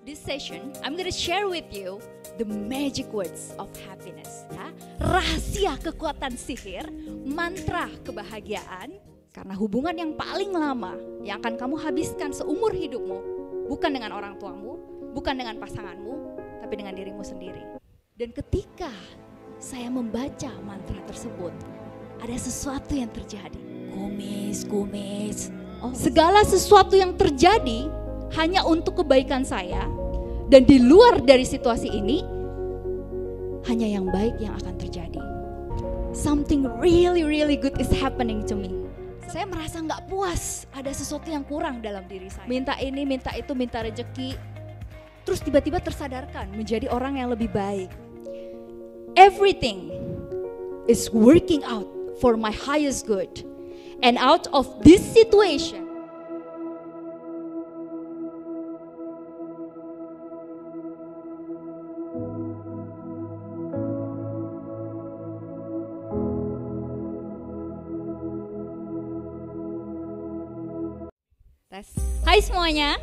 this session, I'm gonna share with you the magic words of happiness. Ya. Rahasia kekuatan sihir, mantra kebahagiaan. Karena hubungan yang paling lama yang akan kamu habiskan seumur hidupmu, bukan dengan orang tuamu, bukan dengan pasanganmu, tapi dengan dirimu sendiri. Dan ketika saya membaca mantra tersebut, ada sesuatu yang terjadi. Kumis. Segala sesuatu yang terjadi hanya untuk kebaikan saya, dan di luar dari situasi ini hanya yang baik yang akan terjadi. Something really good is happening to me. Saya merasa nggak puas, ada sesuatu yang kurang dalam diri saya. Minta ini, minta itu, minta rezeki, terus tiba-tiba tersadarkan menjadi orang yang lebih baik. Everything is working out for my highest good, and out of this situation, Hai semuanya,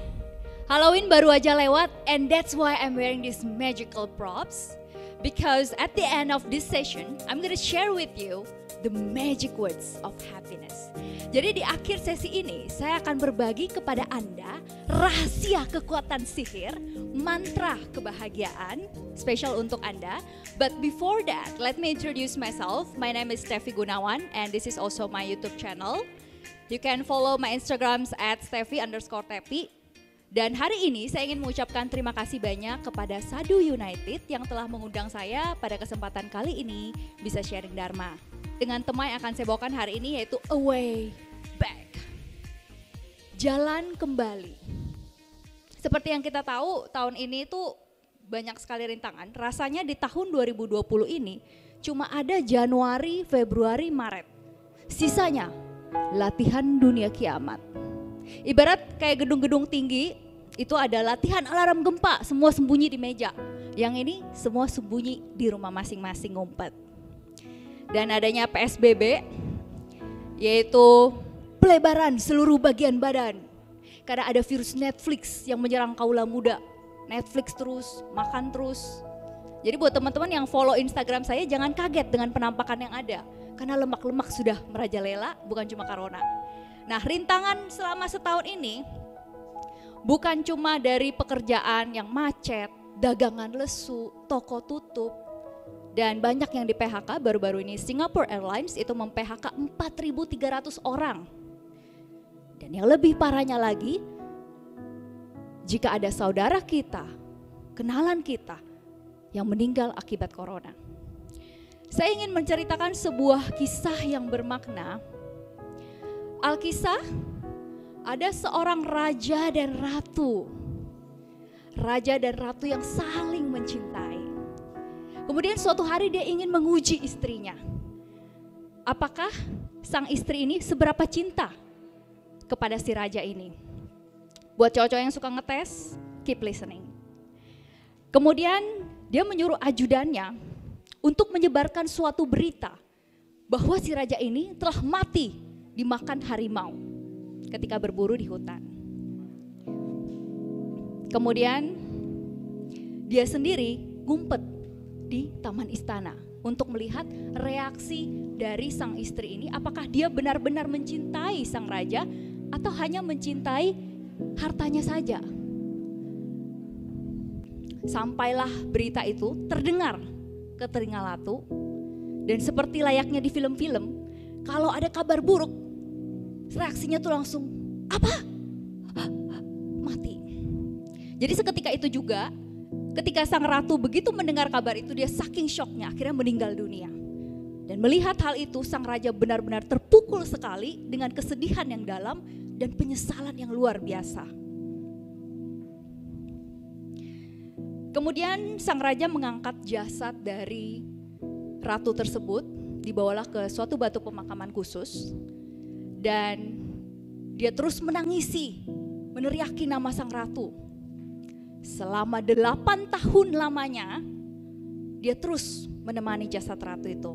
Halloween baru aja lewat, and that's why I'm wearing these magical props. Because at the end of this session, I'm gonna share with you the magic words of happiness. Jadi di akhir sesi ini, saya akan berbagi kepada Anda rahasia kekuatan sihir, mantra kebahagiaan, spesial untuk Anda. But before that, let me introduce myself. My name is Steffi Gunawan, and this is also my YouTube channel. You can follow my Instagrams at @steffi_tepi. Dan hari ini saya ingin mengucapkan terima kasih banyak kepada Sadu United yang telah mengundang saya pada kesempatan kali ini bisa sharing Dharma. Dengan tema yang akan saya bawakan hari ini yaitu A Way Back. Jalan kembali. Seperti yang kita tahu, tahun ini tuh banyak sekali rintangan. Rasanya di tahun 2020 ini cuma ada Januari, Februari, Maret. Sisanya latihan dunia kiamat. Ibarat kayak gedung-gedung tinggi, itu ada latihan alarm gempa, semua sembunyi di meja. Yang ini semua sembunyi di rumah masing-masing ngumpet. Dan adanya PSBB, yaitu pelebaran seluruh bagian badan. Karena ada virus Netflix yang menyerang kaula muda. Netflix terus, makan terus. Jadi buat teman-teman yang follow Instagram saya, jangan kaget dengan penampakan yang ada. Karena lemak-lemak sudah merajalela, bukan cuma corona. Nah, rintangan selama setahun ini bukan cuma dari pekerjaan yang macet, dagangan lesu, toko tutup, dan banyak yang di PHK. Baru-baru ini Singapore Airlines itu mem-PHK 4.300 orang. Dan yang lebih parahnya lagi, jika ada saudara kita, kenalan kita yang meninggal akibat corona. Saya ingin menceritakan sebuah kisah yang bermakna. Alkisah, ada seorang raja dan ratu. Raja dan ratu yang saling mencintai. Kemudian suatu hari dia ingin menguji istrinya. Apakah sang istri ini seberapa cinta kepada si raja ini? Buat cowok-cowok yang suka ngetes, keep listening. Kemudian dia menyuruh ajudannya untuk menyebarkan suatu berita bahwa si raja ini telah mati dimakan harimau ketika berburu di hutan. Kemudian dia sendiri ngumpet di taman istana untuk melihat reaksi dari sang istri ini, apakah dia benar-benar mencintai sang raja atau hanya mencintai hartanya saja. Sampailah berita itu terdengar ke telinga Latu, dan seperti layaknya di film-film, kalau ada kabar buruk, reaksinya tuh langsung, apa? Mati. Jadi seketika itu juga, ketika sang ratu begitu mendengar kabar itu, dia saking syoknya akhirnya meninggal dunia. Dan melihat hal itu, sang raja benar-benar terpukul sekali dengan kesedihan yang dalam dan penyesalan yang luar biasa. Kemudian sang raja mengangkat jasad dari ratu tersebut, dibawalah ke suatu batu pemakaman khusus, dan dia terus menangisi, meneriaki nama sang ratu. Selama 8 tahun lamanya, dia terus menemani jasad ratu itu.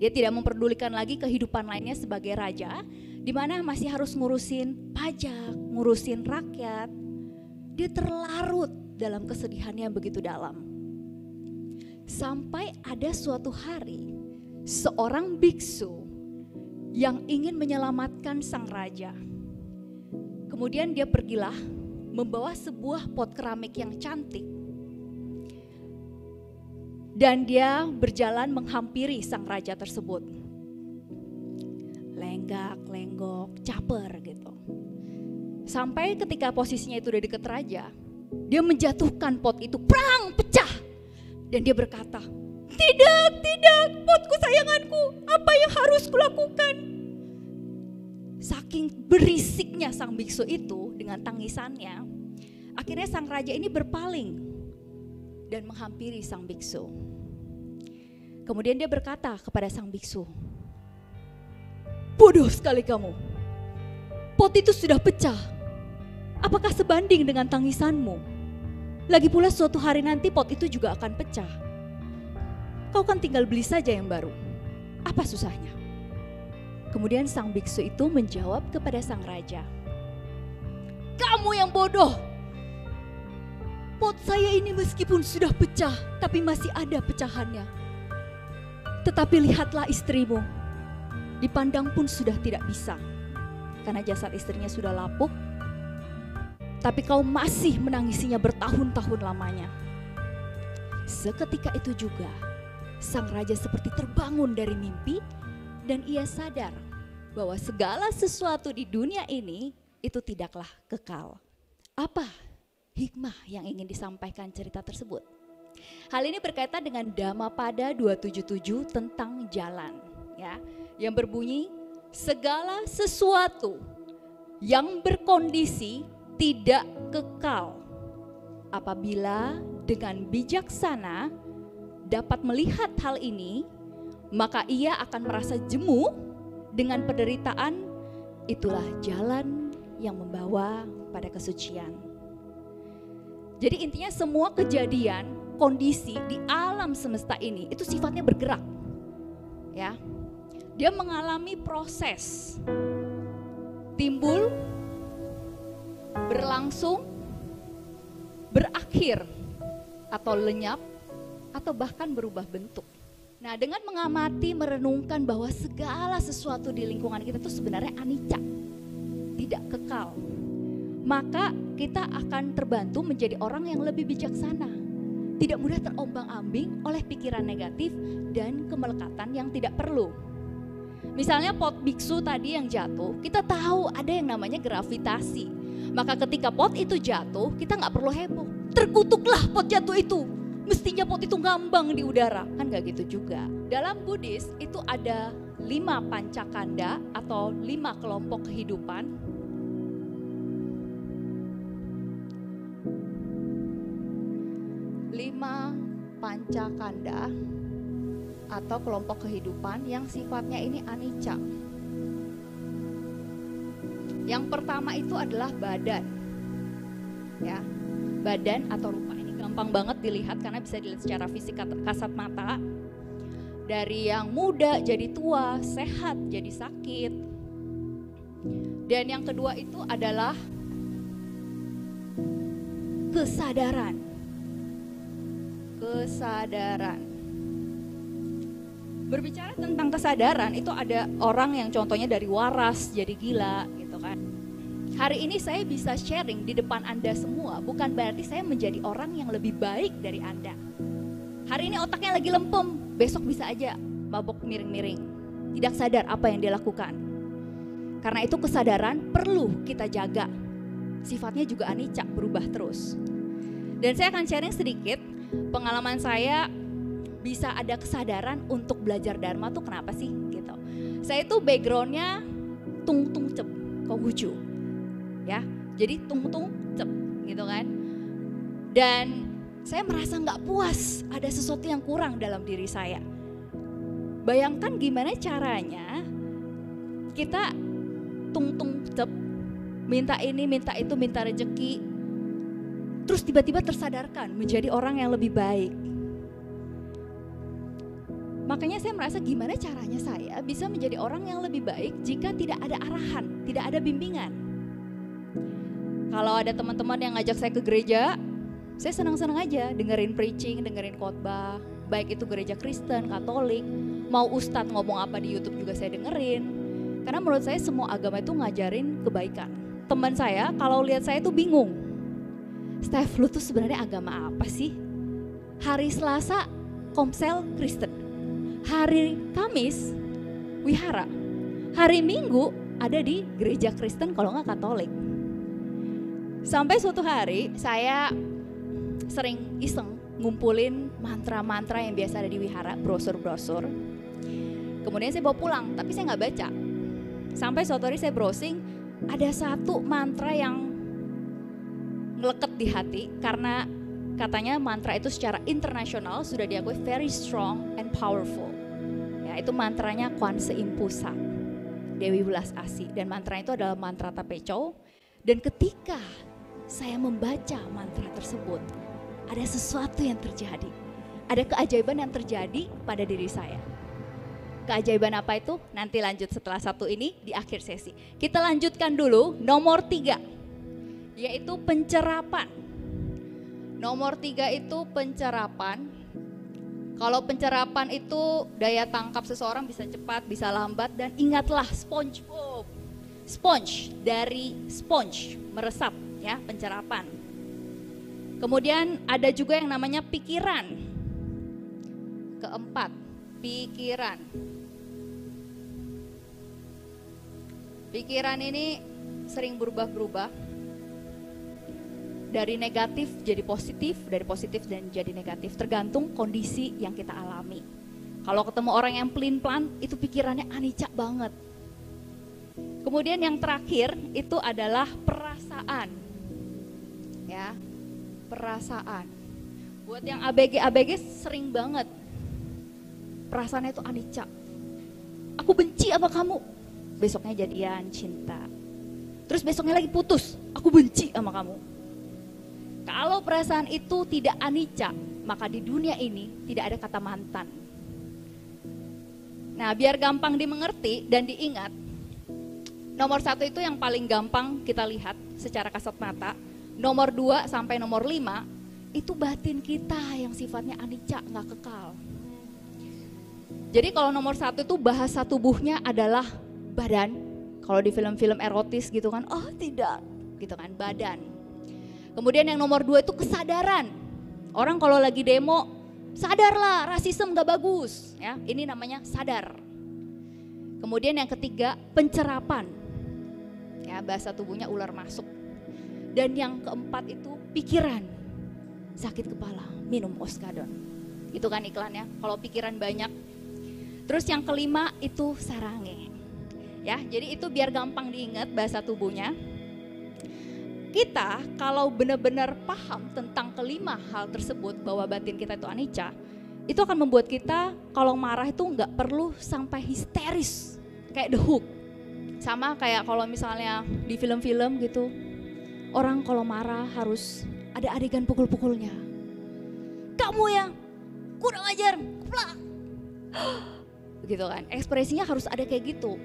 Dia tidak memperdulikan lagi kehidupan lainnya sebagai raja, di mana masih harus ngurusin pajak, ngurusin rakyat. Dia terlarut dalam kesedihannya yang begitu dalam. Sampai ada suatu hari, seorang biksu yang ingin menyelamatkan sang raja. Kemudian dia pergilah membawa sebuah pot keramik yang cantik. Dan dia berjalan menghampiri sang raja tersebut. Lenggak, lenggok, caper gitu. Sampai ketika posisinya itu udah deket raja, dia menjatuhkan pot itu, prang, pecah. Dan dia berkata, tidak, potku sayanganku, apa yang harus kulakukan? Saking berisiknya sang biksu itu dengan tangisannya, akhirnya sang raja ini berpaling dan menghampiri sang biksu. Kemudian dia berkata kepada sang biksu, bodoh sekali kamu, pot itu sudah pecah. Apakah sebanding dengan tangisanmu? Lagi pula suatu hari nanti pot itu juga akan pecah. Kau kan tinggal beli saja yang baru. Apa susahnya? Kemudian sang biksu itu menjawab kepada sang raja, kamu yang bodoh. Pot saya ini meskipun sudah pecah, tapi masih ada pecahannya. Tetapi lihatlah istrimu, dipandang pun sudah tidak bisa, karena jasad istrinya sudah lapuk. Tapi kau masih menangisinya bertahun-tahun lamanya. Seketika itu juga, sang raja seperti terbangun dari mimpi dan ia sadar bahwa segala sesuatu di dunia ini itu tidaklah kekal. Apa hikmah yang ingin disampaikan cerita tersebut? Hal ini berkaitan dengan Dhammapada 277 tentang jalan, ya, yang berbunyi segala sesuatu yang berkondisi tidak kekal. Apabila dengan bijaksana dapat melihat hal ini, maka ia akan merasa jemu dengan penderitaan. Itulah jalan yang membawa pada kesucian. Jadi intinya semua kejadian, kondisi di alam semesta ini itu sifatnya bergerak. Ya. Dia mengalami proses timbul, berlangsung, berakhir, atau lenyap, atau bahkan berubah bentuk. Nah, dengan mengamati, merenungkan bahwa segala sesuatu di lingkungan kita itu sebenarnya anicca, tidak kekal, maka kita akan terbantu menjadi orang yang lebih bijaksana, tidak mudah terombang-ambing oleh pikiran negatif dan kemelekatan yang tidak perlu. Misalnya pot biksu tadi yang jatuh, kita tahu ada yang namanya gravitasi. Maka ketika pot itu jatuh, kita nggak perlu heboh. Terkutuklah pot jatuh itu. Mestinya pot itu ngambang di udara. Kan nggak gitu juga. Dalam Buddhis itu ada 5 pancakanda atau 5 kelompok kehidupan. Lima pancakanda atau kelompok kehidupan yang sifatnya ini anicca. Yang pertama itu adalah badan, ya, badan atau rupa. Ini gampang banget dilihat karena bisa dilihat secara fisik kasat mata. Dari yang muda jadi tua, sehat jadi sakit. Dan yang kedua itu adalah kesadaran. Kesadaran. Berbicara tentang kesadaran itu ada orang yang contohnya dari waras jadi gila gitu kan. Hari ini saya bisa sharing di depan Anda semua, bukan berarti saya menjadi orang yang lebih baik dari Anda. Hari ini otaknya lagi lempem, besok bisa aja mabok miring-miring, tidak sadar apa yang dia lakukan. Karena itu kesadaran perlu kita jaga. Sifatnya juga anicca, berubah terus. Dan saya akan sharing sedikit pengalaman saya bisa ada kesadaran untuk belajar Dharma tuh kenapa sih gitu. Saya tuh backgroundnya tung cep, Konghucu, ya. Jadi tung cep gitu kan. Dan saya merasa nggak puas, ada sesuatu yang kurang dalam diri saya. Bayangkan gimana caranya kita tung cep, minta ini, minta itu, minta rezeki, terus tiba-tiba tersadarkan menjadi orang yang lebih baik. Makanya saya merasa gimana caranya saya bisa menjadi orang yang lebih baik jika tidak ada arahan, tidak ada bimbingan. Kalau ada teman-teman yang ngajak saya ke gereja, Saya senang-senang aja dengerin preaching, dengerin khotbah, baik itu gereja Kristen, Katolik, mau ustadz ngomong apa di YouTube juga saya dengerin. Karena menurut saya semua agama itu ngajarin kebaikan. Teman saya kalau lihat saya tuh bingung. Steph, lu tuh sebenarnya agama apa sih? Hari Selasa Komsel Kristen, hari Kamis wihara, hari Minggu ada di gereja Kristen kalau nggak Katolik. Sampai suatu hari saya sering iseng ngumpulin mantra-mantra yang biasa ada di wihara, brosur-brosur. Kemudian saya bawa pulang, tapi saya nggak baca. Sampai suatu hari saya browsing, ada satu mantra yang ngeleket di hati karena katanya mantra itu secara internasional sudah diakui very strong and powerful. Ya, itu mantranya Kuan Seimpusa, Dewi Welas Asih, dan mantra itu adalah mantra Tapechou. Dan ketika saya membaca mantra tersebut, ada sesuatu yang terjadi. Ada keajaiban yang terjadi pada diri saya. Keajaiban apa itu? Nanti lanjut setelah satu ini di akhir sesi. Kita lanjutkan dulu nomor 3, yaitu pencerapan. Nomor 3 itu pencerapan. Kalau pencerapan itu daya tangkap seseorang bisa cepat, bisa lambat, dan ingatlah SpongeBob. Sponge dari sponge, meresap ya, pencerapan. Kemudian ada juga yang namanya pikiran. Keempat, pikiran. Pikiran ini sering berubah-berubah. Dari negatif jadi positif, dari positif dan jadi negatif, tergantung kondisi yang kita alami. Kalau ketemu orang yang pelin-pelan, itu pikirannya anicak banget. Kemudian yang terakhir itu adalah perasaan. Ya, perasaan. Buat yang ABG sering banget perasaannya itu anicak. Aku benci sama kamu, besoknya jadian, cinta. Terus besoknya lagi putus, aku benci sama kamu. Kalau perasaan itu tidak anicca, maka di dunia ini tidak ada kata mantan. Nah, biar gampang dimengerti dan diingat, nomor 1 itu yang paling gampang kita lihat secara kasat mata. Nomor 2 sampai nomor 5 itu batin kita yang sifatnya anicca, gak kekal. Jadi kalau nomor 1 itu bahasa tubuhnya adalah badan. Kalau di film-film erotis gitu kan, oh tidak, gitu kan, badan. Kemudian yang nomor 2 itu kesadaran. Orang kalau lagi demo, sadarlah rasisme gak bagus. Ya, ini namanya sadar. Kemudian yang ketiga, pencerapan. Ya, bahasa tubuhnya ular masuk. Dan yang keempat itu pikiran. Sakit kepala, minum Oskadon. Itu kan iklannya, kalau pikiran banyak. Terus yang kelima itu sarange. Ya, jadi itu biar gampang diingat bahasa tubuhnya. Kita kalau benar-benar paham tentang kelima hal tersebut, bahwa batin kita itu anicca, itu akan membuat kita kalau marah itu nggak perlu sampai histeris kayak The Hook. Sama kayak kalau misalnya di film-film gitu, orang kalau marah harus ada adegan pukul-pukulnya. Kamu yang kurang ajar, keplak. Begitu kan, ekspresinya harus ada kayak gitu.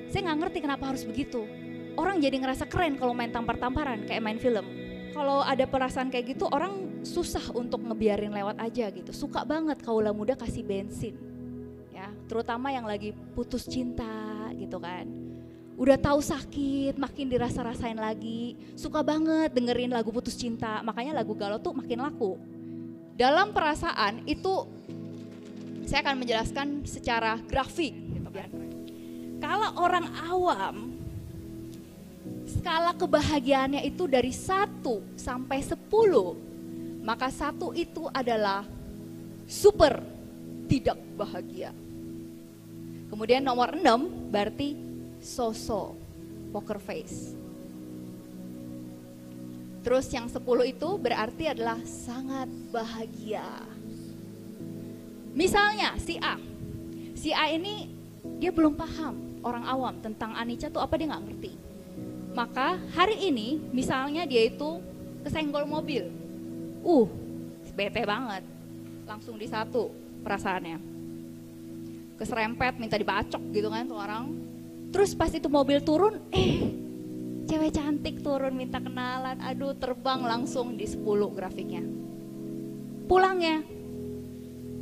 Saya nggak ngerti kenapa harus begitu. Orang jadi ngerasa keren kalau main tampar-tamparan kayak main film. Kalau ada perasaan kayak gitu, orang susah untuk ngebiarin lewat aja gitu. Suka banget kaula muda kasih bensin, ya, terutama yang lagi putus cinta gitu kan. Udah tahu sakit, makin dirasa-rasain lagi. Suka banget dengerin lagu putus cinta, makanya lagu galau tuh makin laku. Dalam perasaan itu, saya akan menjelaskan secara grafik gitu kan. Kalau orang awam, skala kebahagiaannya itu dari 1 sampai 10, maka 1 itu adalah super tidak bahagia. Kemudian nomor 6 berarti so-so, poker face. Terus yang 10 itu berarti adalah sangat bahagia. Misalnya si A ini dia belum paham, orang awam, tentang anicca tuh apa, dia gak ngerti. Maka hari ini misalnya dia itu kesenggol mobil, bete banget, langsung di 1 perasaannya, keserempet, minta dibacok gitu kan tuh orang. Terus pas itu mobil turun, cewek cantik turun minta kenalan, aduh terbang langsung di 10 grafiknya. Pulangnya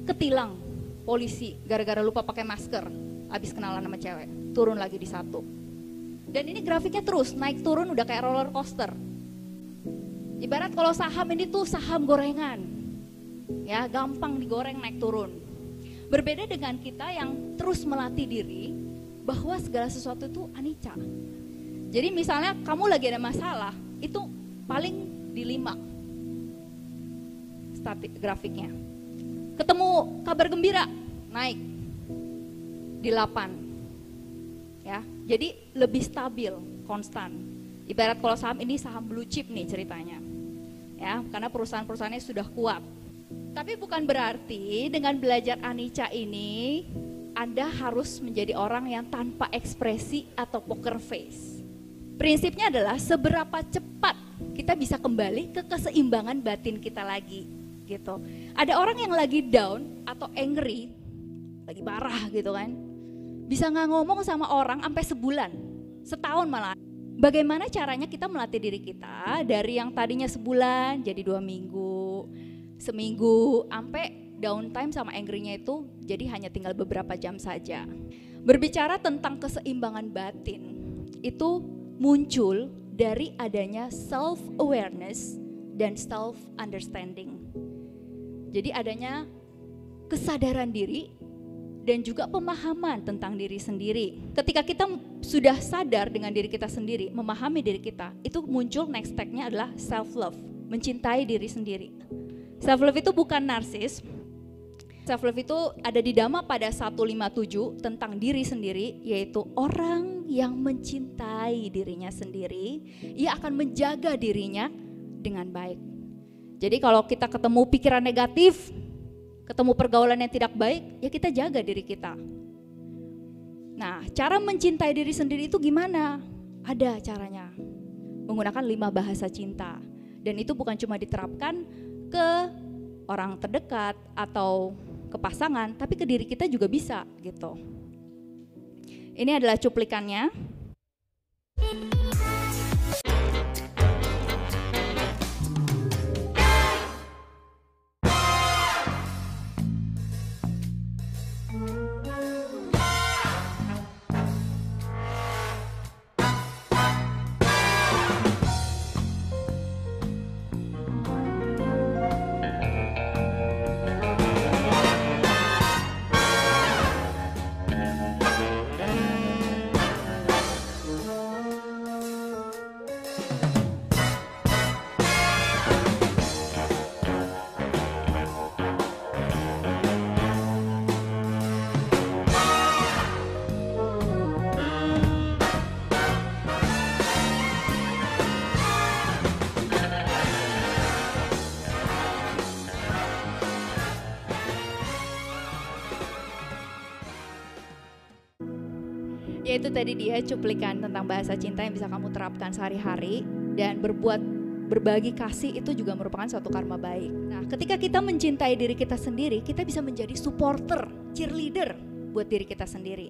ketilang polisi gara-gara lupa pakai masker, habis kenalan sama cewek, turun lagi di 1. Dan ini grafiknya terus naik turun, udah kayak roller coaster. Ibarat kalau saham ini tuh saham gorengan, ya gampang digoreng naik turun. Berbeda dengan kita yang terus melatih diri bahwa segala sesuatu itu anicca. Jadi misalnya kamu lagi ada masalah, itu paling di 5 grafiknya. Ketemu kabar gembira, naik di 8. Ya, jadi lebih stabil, konstan. Ibarat kalau saham ini saham blue chip nih ceritanya. Ya, karena perusahaan-perusahaannya sudah kuat. Tapi bukan berarti dengan belajar anicca ini Anda harus menjadi orang yang tanpa ekspresi atau poker face. Prinsipnya adalah seberapa cepat kita bisa kembali ke keseimbangan batin kita lagi, gitu. Ada orang yang lagi down atau angry, lagi marah gitu kan, bisa nggak ngomong sama orang sampai sebulan, setahun malah. Bagaimana caranya kita melatih diri kita dari yang tadinya sebulan jadi 2 minggu, seminggu, sampai downtime sama angry-nya itu jadi hanya tinggal beberapa jam saja. Berbicara tentang keseimbangan batin, itu muncul dari adanya self-awareness dan self-understanding. Jadi adanya kesadaran diri dan juga pemahaman tentang diri sendiri. Ketika kita sudah sadar dengan diri kita sendiri, memahami diri kita, itu muncul next step-nya adalah self-love, mencintai diri sendiri. Self-love itu bukan narsis. Self-love itu ada di Dhamma pada 157 tentang diri sendiri, yaitu orang yang mencintai dirinya sendiri, ia akan menjaga dirinya dengan baik. Jadi kalau kita ketemu pikiran negatif, ketemu pergaulan yang tidak baik, ya kita jaga diri kita. Nah, cara mencintai diri sendiri itu gimana? Ada caranya. Menggunakan 5 bahasa cinta. Dan itu bukan cuma diterapkan ke orang terdekat atau ke pasangan, tapi ke diri kita juga bisa gitu. Ini adalah cuplikannya. Yaitu tadi dia cuplikan tentang bahasa cinta yang bisa kamu terapkan sehari-hari, dan berbagi kasih itu juga merupakan suatu karma baik. Nah, ketika kita mencintai diri kita sendiri, kita bisa menjadi supporter, cheerleader buat diri kita sendiri.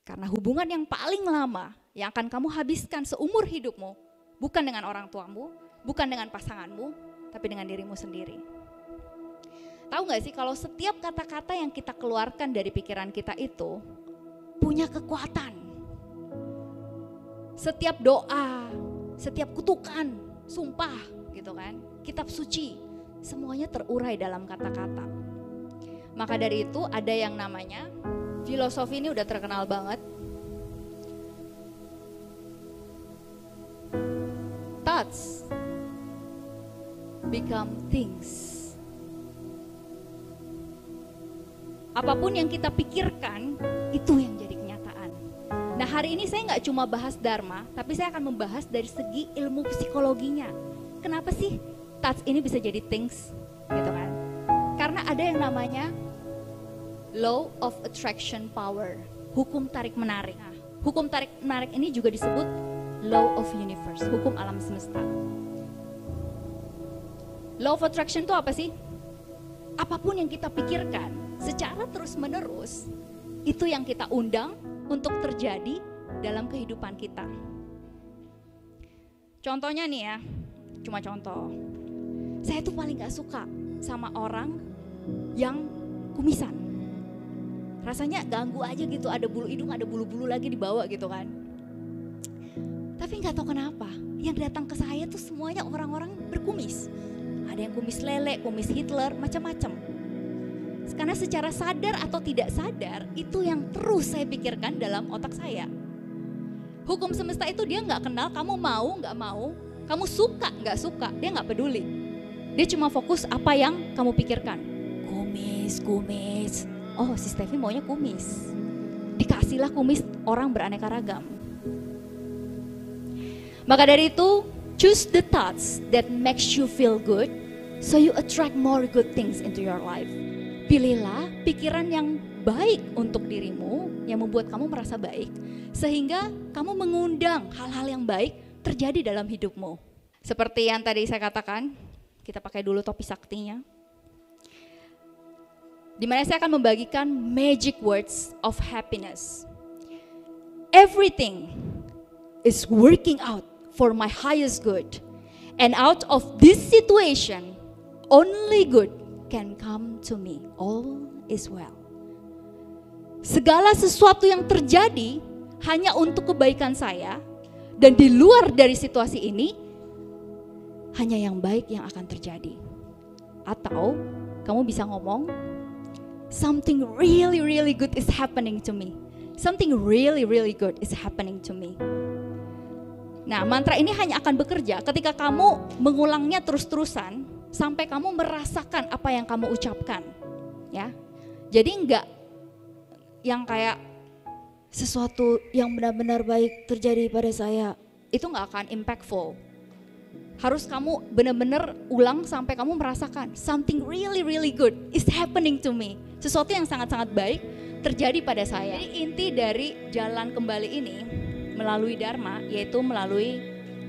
Karena hubungan yang paling lama yang akan kamu habiskan seumur hidupmu bukan dengan orang tuamu, bukan dengan pasanganmu, tapi dengan dirimu sendiri. Tahu gak sih kalau setiap kata-kata yang kita keluarkan dari pikiran kita itu punya kekuatan. Setiap doa, setiap kutukan, sumpah gitu kan, kitab suci, semuanya terurai dalam kata-kata. Maka dari itu ada yang namanya, filosofi ini udah terkenal banget, thoughts become things. Apapun yang kita pikirkan, itu yang jadi kenyataan. Nah, hari ini saya nggak cuma bahas Dharma, tapi saya akan membahas dari segi ilmu psikologinya. Kenapa sih thoughts ini bisa jadi things, gitu kan? Karena ada yang namanya law of attraction power, hukum tarik menarik. Nah, hukum tarik menarik ini juga disebut law of universe, hukum alam semesta. Law of attraction itu apa sih? Apapun yang kita pikirkan secara terus-menerus, itu yang kita undang untuk terjadi dalam kehidupan kita. Contohnya nih ya, cuma contoh. Saya tuh paling gak suka sama orang yang kumisan. Rasanya ganggu aja gitu, ada bulu hidung, ada bulu-bulu lagi di bawah gitu kan. Tapi gak tahu kenapa, yang datang ke saya tuh semuanya orang-orang berkumis. Ada yang kumis lele, kumis Hitler, macam-macam. Karena secara sadar atau tidak sadar, itu yang terus saya pikirkan dalam otak saya. Hukum semesta itu dia gak kenal kamu mau gak mau, kamu suka gak suka, dia gak peduli. Dia cuma fokus apa yang kamu pikirkan. Kumis. Oh, si Steffi maunya kumis. Dikasihlah kumis orang beraneka ragam. Maka dari itu, choose the thoughts that makes you feel good, so you attract more good things into your life. Pilihlah pikiran yang baik untuk dirimu, yang membuat kamu merasa baik, sehingga kamu mengundang hal-hal yang baik terjadi dalam hidupmu. Seperti yang tadi saya katakan, kita pakai dulu topi saktinya. Di mana saya akan membagikan magic words of happiness. Everything is working out for my highest good. And out of this situation, only good can come to me. All is well. Segala sesuatu yang terjadi hanya untuk kebaikan saya. Dan di luar dari situasi ini, hanya yang baik yang akan terjadi. Atau kamu bisa ngomong, something really, really good is happening to me. Something really, really good is happening to me. Nah, mantra ini hanya akan bekerja ketika kamu mengulangnya terus-terusan sampai kamu merasakan apa yang kamu ucapkan. Ya, jadi enggak yang kayak sesuatu yang benar-benar baik terjadi pada saya, itu enggak akan impactful. Harus kamu benar-benar ulang sampai kamu merasakan something really, really good is happening to me. Sesuatu yang sangat-sangat baik terjadi pada saya. Jadi inti dari jalan kembali ini melalui Dharma, yaitu melalui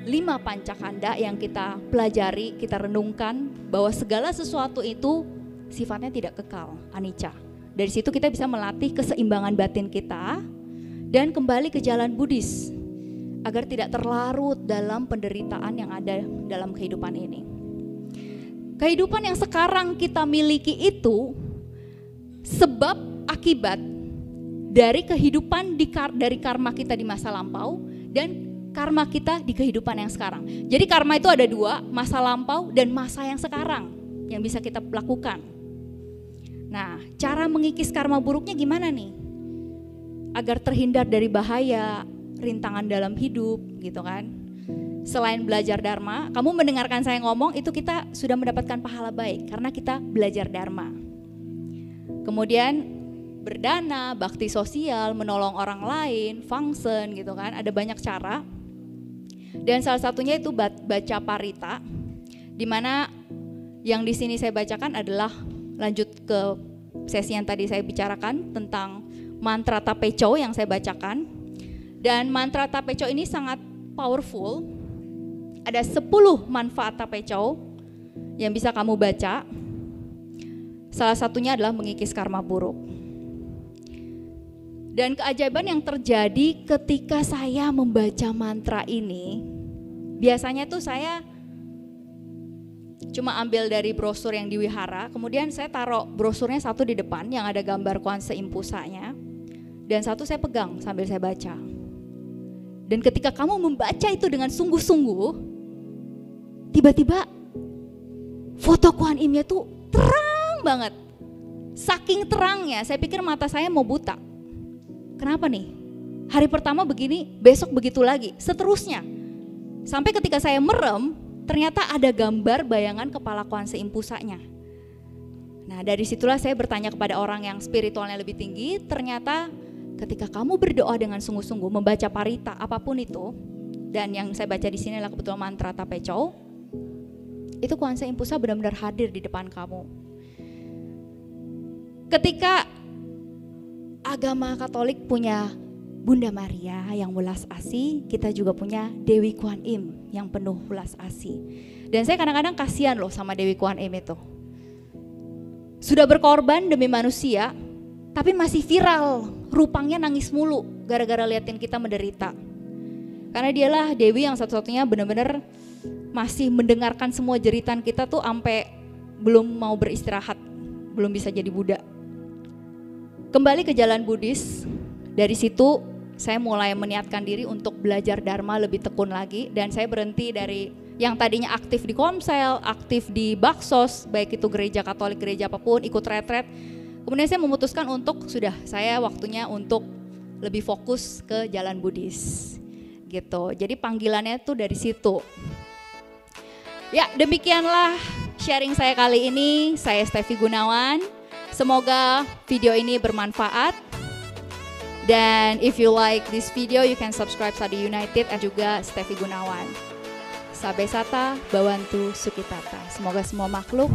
5 pancakanda yang kita pelajari, kita renungkan bahwa segala sesuatu itu sifatnya tidak kekal, anicca. Dari situ kita bisa melatih keseimbangan batin kita dan kembali ke jalan Buddhis agar tidak terlarut dalam penderitaan yang ada dalam kehidupan ini. Kehidupan yang sekarang kita miliki itu sebab akibat dari kehidupan dari karma kita di masa lampau dan karma kita di kehidupan yang sekarang. Jadi karma itu ada 2, masa lampau dan masa yang sekarang yang bisa kita lakukan. Nah, cara mengikis karma buruknya gimana nih? Agar terhindar dari bahaya, rintangan dalam hidup gitu kan. Selain belajar Dharma, kamu mendengarkan saya ngomong itu kita sudah mendapatkan pahala baik karena kita belajar Dharma. Kemudian berdana, bakti sosial, menolong orang lain, function gitu kan, ada banyak cara. Dan salah satunya itu baca parita, di mana yang di sini saya bacakan adalah lanjut ke sesi yang tadi saya bicarakan tentang mantra Tapecho yang saya bacakan. Dan mantra Tapecho ini sangat powerful. Ada 10 manfaat Tapecho yang bisa kamu baca. Salah satunya adalah mengikis karma buruk. Dan keajaiban yang terjadi ketika saya membaca mantra ini, biasanya tuh saya cuma ambil dari brosur yang di wihara, kemudian saya taruh brosurnya satu di depan yang ada gambar Kuan Seim Pusanya, dan satu saya pegang sambil saya baca. Dan ketika kamu membaca itu dengan sungguh-sungguh, tiba-tiba foto Kuan Imnya tuh terang banget. Saking terangnya, saya pikir mata saya mau buta. Kenapa nih? Hari pertama begini, besok begitu lagi, seterusnya. Sampai ketika saya merem, ternyata ada gambar bayangan kepala Kuan Seim Pusanya. Nah, dari situlah saya bertanya kepada orang yang spiritualnya lebih tinggi, ternyata ketika kamu berdoa dengan sungguh-sungguh, membaca parita apapun itu, dan yang saya baca di sini adalah kebetulan mantra Tapecho, itu Kuan Seim Pusa benar-benar hadir di depan kamu. Ketika agama Katolik punya Bunda Maria yang welas asih, kita juga punya Dewi Kuan Im yang penuh welas asih. Dan saya kadang-kadang kasihan loh sama Dewi Kuan Im itu. Sudah berkorban demi manusia, tapi masih viral, rupangnya nangis mulu gara-gara liatin kita menderita. Karena dialah Dewi yang satu-satunya benar-benar masih mendengarkan semua jeritan kita tuh sampai belum mau beristirahat, belum bisa jadi Buddha. Kembali ke jalan Buddhis, dari situ saya mulai meniatkan diri untuk belajar Dharma lebih tekun lagi, dan saya berhenti dari yang tadinya aktif di Komsel, aktif di Baksos, baik itu gereja Katolik, gereja apapun, ikut retret. Kemudian saya memutuskan untuk saya waktunya untuk lebih fokus ke jalan Buddhis gitu. Jadi panggilannya tuh dari situ. Ya, demikianlah sharing saya kali ini. Saya Stevi Gunawan. Semoga video ini bermanfaat. Dan if you like this video, you can subscribe Sadi United dan juga Stevi Gunawan. Sabe Sata, Bawantu Sukitata. Semoga semua makhluk